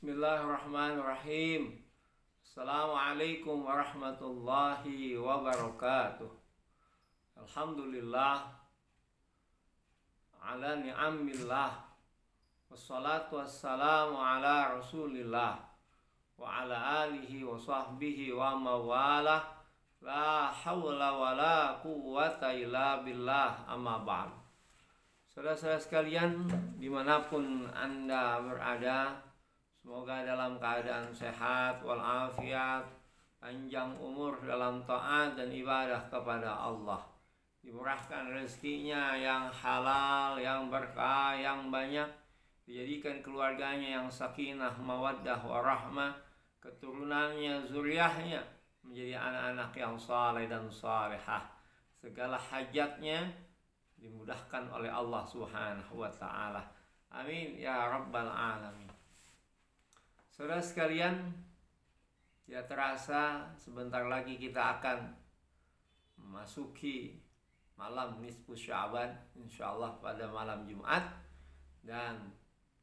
Bismillahirrahmanirrahim. Assalamualaikum warahmatullahi wabarakatuh. Alhamdulillah ala ni'amillah. Wassalatu wassalamu ala rasulillah wa ala alihi wa sahbihi wa mawalah. La hawla wa la quwwata illa billah, amma ba'd. Saudara-saudara sekalian, dimanapun Anda berada, semoga dalam keadaan sehat walafiat, panjang umur dalam taat dan ibadah kepada Allah, dimurahkan rezekinya yang halal, yang berkah, yang banyak, dijadikan keluarganya yang sakinah, mawaddah, warahmah, keturunannya, zuriyahnya menjadi anak-anak yang saleh dan salehah, segala hajatnya dimudahkan oleh Allah Subhanahu wa ta'ala. Amin ya rabbal alamin. Saudara sekalian, tidak terasa sebentar lagi kita akan memasuki malam nisfu Sya'ban, insyaallah pada malam Jumat, dan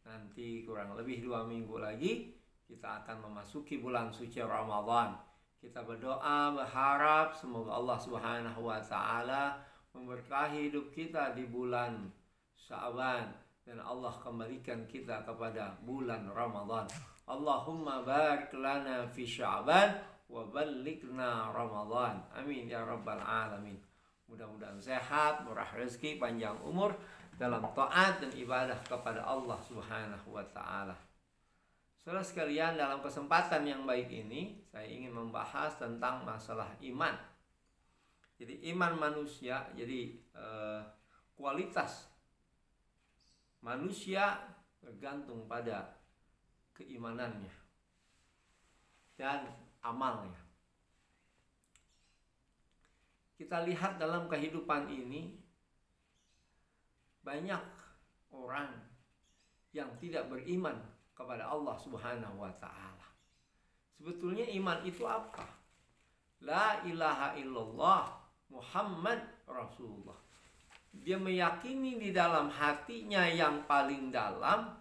nanti kurang lebih 2 minggu lagi kita akan memasuki bulan suci Ramadan. Kita berdoa berharap semoga Allah Subhanahu wa ta'ala memberkahi hidup kita di bulan Sya'ban dan Allah kembalikan kita kepada bulan Ramadan. Allahumma barik lana fi Sya'ban wa ballighna Ramadan. Amin ya rabbal alamin. Mudah-mudahan sehat, murah rezeki, panjang umur dalam taat dan ibadah kepada Allah Subhanahu wa ta'ala. Saudara sekalian, dalam kesempatan yang baik ini saya ingin membahas tentang masalah iman. Jadi iman manusia, jadi kualitas manusia tergantung pada keimanannya dan amalnya. Kita lihat dalam kehidupan ini banyak orang yang tidak beriman kepada Allah Subhanahu wa ta'ala. Sebetulnya iman itu apa? La ilaha illallah Muhammad Rasulullah. Dia meyakini di dalam hatinya yang paling dalam,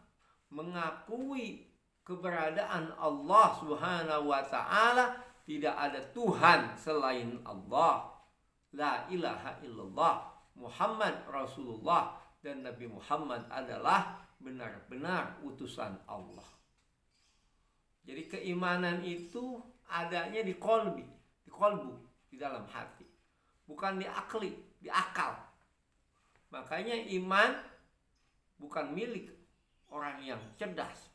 mengakui keberadaan Allah Subhanahu wa ta'ala, tidak ada Tuhan selain Allah. La ilaha illallah Muhammad Rasulullah, dan Nabi Muhammad adalah benar-benar utusan Allah. Jadi keimanan itu adanya di kolbu, di dalam hati, bukan di akli, di akal. Makanya iman bukan milik orang yang cerdas.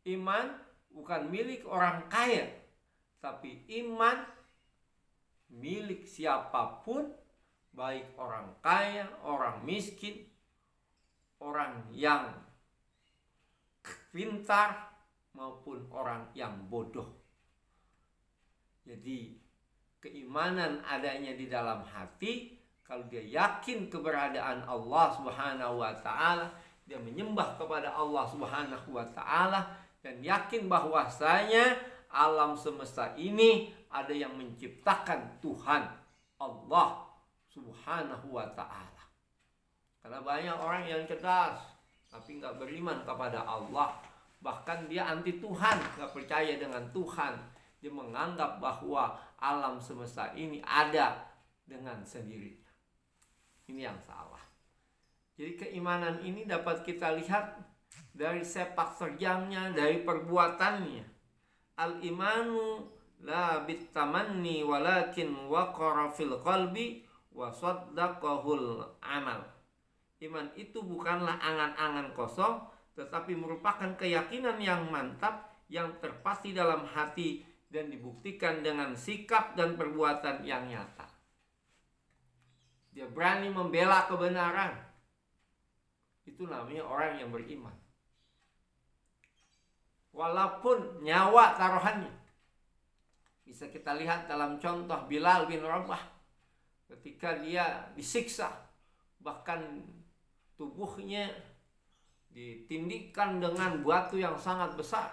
Iman bukan milik orang kaya, tapi iman milik siapapun, baik orang kaya, orang miskin, orang yang pintar maupun orang yang bodoh. Jadi keimanan adanya di dalam hati. Kalau dia yakin keberadaan Allah Subhanahu wa ta'ala, dia menyembah kepada Allah Subhanahu wa ta'ala, dan yakin bahwasanya alam semesta ini ada yang menciptakan Tuhan Allah Subhanahu wa ta'ala. Karena banyak orang yang cerdas tapi nggak beriman kepada Allah. Bahkan dia anti Tuhan, nggak percaya dengan Tuhan. Dia menganggap bahwa alam semesta ini ada dengan sendirinya. Ini yang salah. Jadi keimanan ini dapat kita lihat dari sepak terjangnya, dari perbuatannya. Al-imanu la bitamanni walakin waqara fil qalbi wa saddaqahul amal. Iman itu bukanlah angan-angan kosong, tetapi merupakan keyakinan yang mantap, yang terpasti dalam hati dan dibuktikan dengan sikap dan perbuatan yang nyata. Dia berani membela kebenaran. Itu namanya orang yang beriman. Walaupun nyawa taruhannya. Bisa kita lihat dalam contoh Bilal bin Rabah. Ketika dia disiksa, bahkan tubuhnya ditindikkan dengan batu yang sangat besar.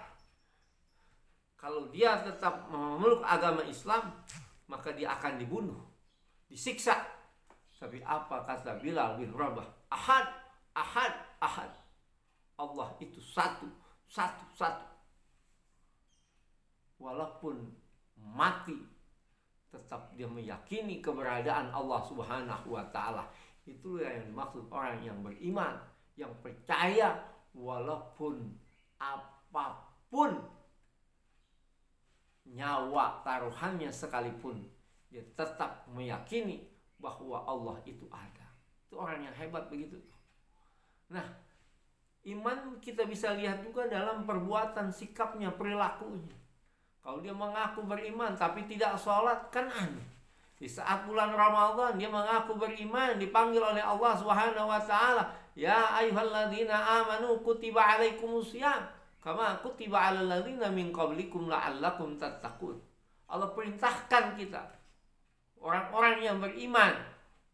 Kalau dia tetap memeluk agama Islam, maka dia akan dibunuh, disiksa. Tapi apa kata Bilal bin Rabah? Ahad, ahad, ahad. Allah itu satu, satu-satu. Walaupun mati, tetap dia meyakini keberadaan Allah Subhanahu wa ta'ala. Itulah yang dimaksud orang yang beriman, yang percaya walaupun apapun nyawa taruhannya sekalipun, dia tetap meyakini bahwa Allah itu ada. Itu orang yang hebat begitu. Nah, iman kita bisa lihat juga dalam perbuatan, sikapnya, perilakunya. Kalau dia mengaku beriman tapi tidak sholat, kan aneh. Di saat bulan Ramadan dia mengaku beriman, dipanggil oleh Allah Subhanahu wa ta'ala, ya ayyuhalladzina amanu kutiba alaikumusiyam kama kutiba alal ladzina min qablikum la'allakum tattaqun. Allah perintahkan kita, orang-orang yang beriman,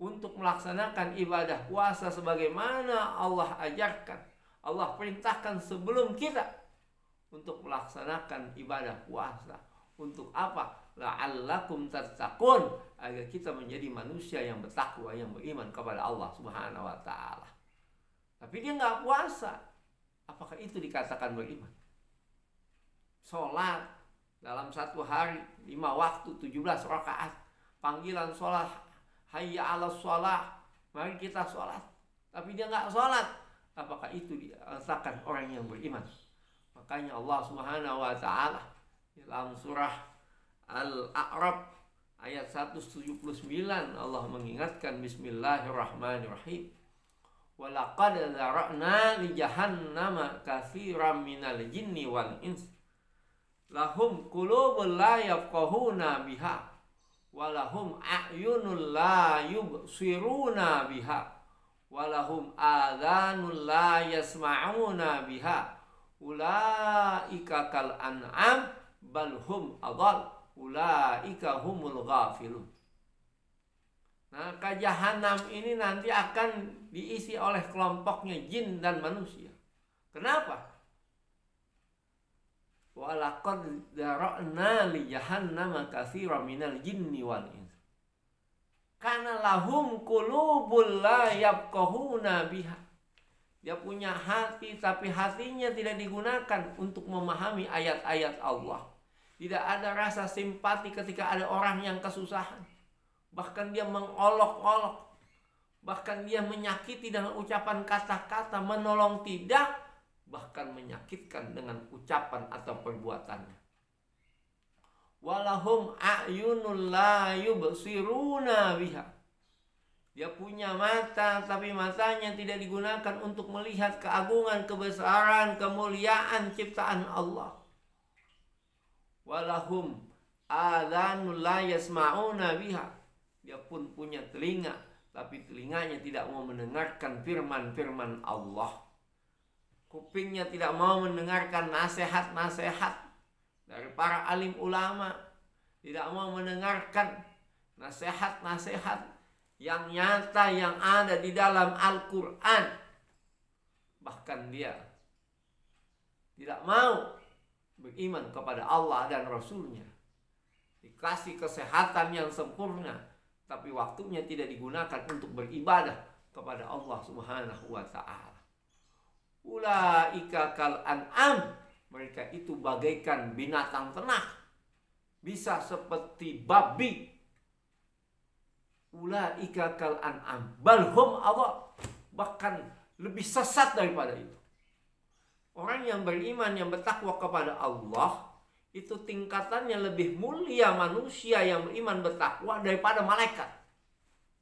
untuk melaksanakan ibadah puasa sebagaimana Allah ajarkan. Allah perintahkan sebelum kita untuk melaksanakan ibadah puasa. Untuk apa? La'allakum tattaqun, agar kita menjadi manusia yang bertakwa, yang beriman kepada Allah Subhanahu wa ta'ala. Tapi dia nggak puasa, apakah itu dikatakan beriman? Sholat dalam satu hari 5 waktu 17 rakaat, panggilan sholat, hayya 'alas sholat, mari kita sholat, tapi dia nggak sholat, apakah itu dikatakan orang yang beriman? Makanya Allah Subhanahu wa ta'ala dalam surah Al-A'raf ayat 179 Allah mengingatkan, bismillahirrahmanirrahim, walaqad dzara'na li jahannama katsiran minal jinni wal ins lahum qulubun la yafqahuna biha walahum a'yunun la yubsiruna biha walahum adhanun la yasma'una biha ulaika kal an'am bal hum adall ulaika humul ghafilun. Nah, jahanam ini nanti akan diisi oleh kelompoknya jin dan manusia. Kenapa? Walaqad dzara'na li jahannama katsiran minal jinni wal ins. Karena lahum qulubul la yafqahuna biha. Dia punya hati, tapi hatinya tidak digunakan untuk memahami ayat-ayat Allah. Tidak ada rasa simpati ketika ada orang yang kesusahan. Bahkan dia mengolok-olok. Bahkan dia menyakiti dengan ucapan kata-kata, menolong tidak. Bahkan menyakitkan dengan ucapan atau perbuatannya. Walahum a'yunul la yubsiruna biha. Dia punya mata, tapi matanya tidak digunakan untuk melihat keagungan, kebesaran, kemuliaan ciptaan Allah. Walahum adhanul la yasma'una biha. Dia pun punya telinga, tapi telinganya tidak mau mendengarkan firman-firman Allah. Kupingnya tidak mau mendengarkan nasihat-nasihat dari para alim ulama. Tidak mau mendengarkan nasihat-nasihat yang nyata yang ada di dalam Al-Quran. Bahkan dia tidak mau beriman kepada Allah dan Rasulnya. Dikasih kesehatan yang sempurna, tapi waktunya tidak digunakan untuk beribadah kepada Allah Subhanahu wa ta'ala. Ulaika kal an'am, mereka itu bagaikan binatang ternak, bisa seperti babi. Ulaika kal an'am bal hum adall, bahkan lebih sesat daripada itu. Orang yang beriman, yang bertakwa kepada Allah, itu tingkatannya lebih mulia manusia yang beriman bertakwa daripada malaikat.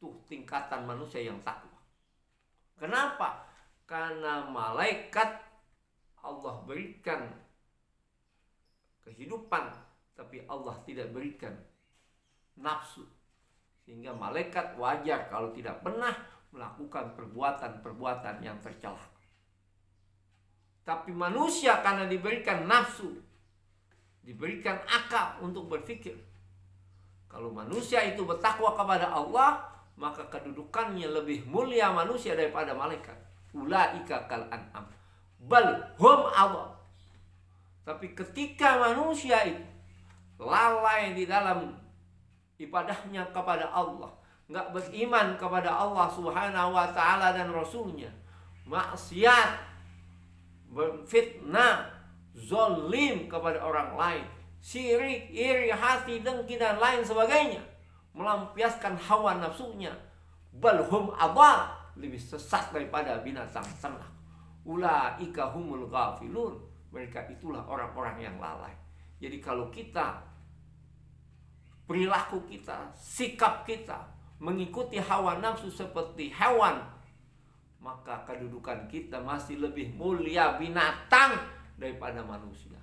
Tuh tingkatan manusia yang takwa. Kenapa? Karena malaikat Allah berikan kehidupan, tapi Allah tidak berikan nafsu. Sehingga malaikat wajar kalau tidak pernah melakukan perbuatan-perbuatan yang tercela. Tapi manusia karena diberikan nafsu, diberikan akal untuk berpikir. Kalau manusia itu bertakwa kepada Allah, maka kedudukannya lebih mulia manusia daripada malaikat. Ulaika kal an'am bal hum adall. Tapi ketika manusia itu lalai di dalam ibadahnya kepada Allah, nggak beriman kepada Allah Subhanahu wa ta'ala dan Rasulnya, maksiat, berfitnah, zolim kepada orang lain, syirik, iri hati, dengki dan lain sebagainya, melampiaskan hawa nafsunya, balhum adal, lebih sesat daripada binatang ternak. Ulaika humul ghafilun, mereka itulah orang-orang yang lalai. Jadi kalau kita, perilaku kita, sikap kita mengikuti hawa nafsu seperti hewan, maka kedudukan kita masih lebih mulia binatang daripada manusia.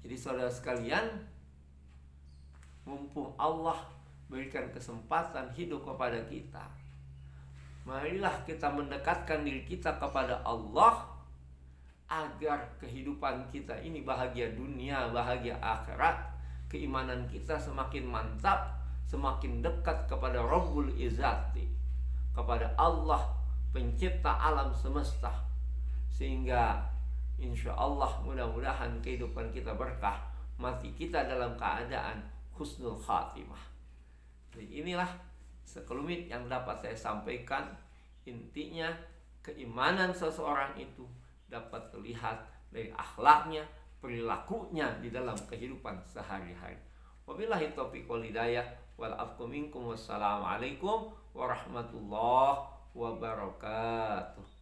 Jadi saudara sekalian, mumpung Allah berikan kesempatan hidup kepada kita, marilah kita mendekatkan diri kita kepada Allah agar kehidupan kita ini bahagia dunia, bahagia akhirat, keimanan kita semakin mantap, semakin dekat kepada Rabbul Izzati, kepada Allah pencipta alam semesta, sehingga insya Allah mudah-mudahan kehidupan kita berkah, mati kita dalam keadaan husnul khatimah. Jadi inilah sekelumit yang dapat saya sampaikan. Intinya, keimanan seseorang itu dapat terlihat dari akhlaknya, perilakunya di dalam kehidupan sehari-hari. Wabillahi taufiq wal hidayah, wal afwu minkum, wassalamualaikum warahmatullahi wabarakatuh.